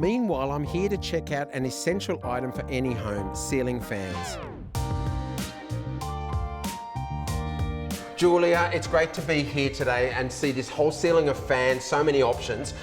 Meanwhile, I'm here to check out an essential item for any home, ceiling fans. Julia, it's great to be here today and see this whole ceiling of fans, so many options.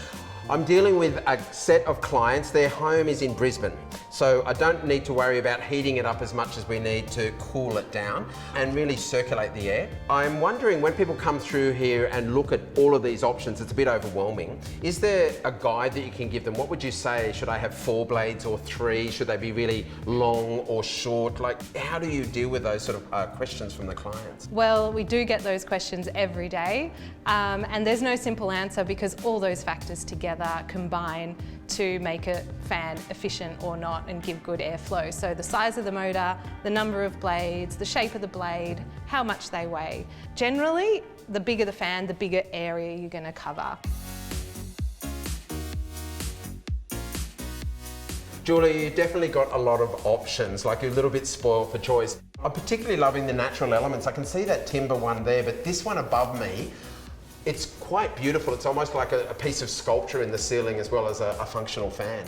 I'm dealing with a set of clients. Their home is in Brisbane, so I don't need to worry about heating it up as much as we need to cool it down and really circulate the air. I'm wondering, when people come through here and look at all of these options, it's a bit overwhelming. Is there a guide that you can give them? What would you say? Should I have 4 blades or 3? Should they be really long or short? Like, how do you deal with those sort of questions from the clients? Well, we do get those questions every day, and there's no simple answer because all those factors together combine to make a fan efficient or not and give good airflow. So the size of the motor, the number of blades, the shape of the blade, how much they weigh. Generally, the bigger the fan, the bigger area you're going to cover. Julia, you definitely got a lot of options, like you're a little bit spoiled for choice. I'm particularly loving the natural elements. I can see that timber one there, but this one above me, it's quite beautiful. It's almost like a piece of sculpture in the ceiling as well as a functional fan.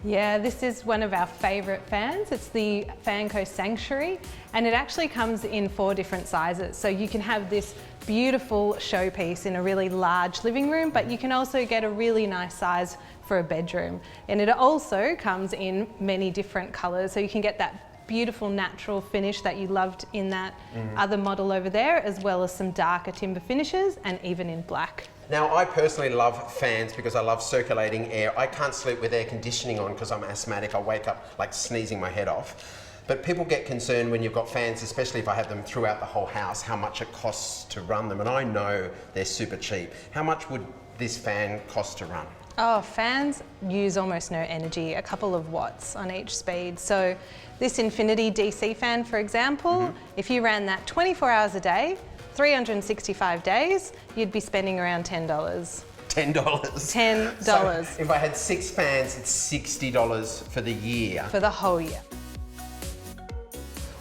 Yeah, this is one of our favourite fans. It's the Fanco Sanctuary, and it actually comes in 4 different sizes. So you can have this beautiful showpiece in a really large living room, but you can also get a really nice size for a bedroom. And it also comes in many different colours, so you can get that beautiful natural finish that you loved in that other model over there, as well as some darker timber finishes and even in black. Now, I personally love fans because I love circulating air. I can't sleep with air conditioning on because I'm asthmatic. I wake up like sneezing my head off. But people get concerned when you've got fans, especially if I have them throughout the whole house, how much it costs to run them. And I know they're super cheap. How much would this fan cost to run? Oh, fans use almost no energy, a couple of watts on each speed. So this Infinity DC fan, for example, if you ran that 24 hours a day, 365 days, you'd be spending around $10. $10? $10. So if I had 6 fans, it's $60 for the year. For the whole year.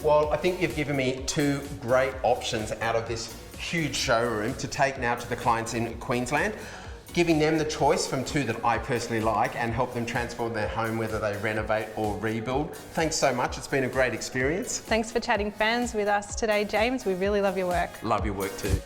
Well, I think you've given me 2 great options out of this huge showroom to take now to the clients in Queensland, giving them the choice from 2 that I personally like and help them transform their home, whether they renovate or rebuild. Thanks so much. It's been a great experience. Thanks for chatting fans with us today, James. We really love your work. Love your work too.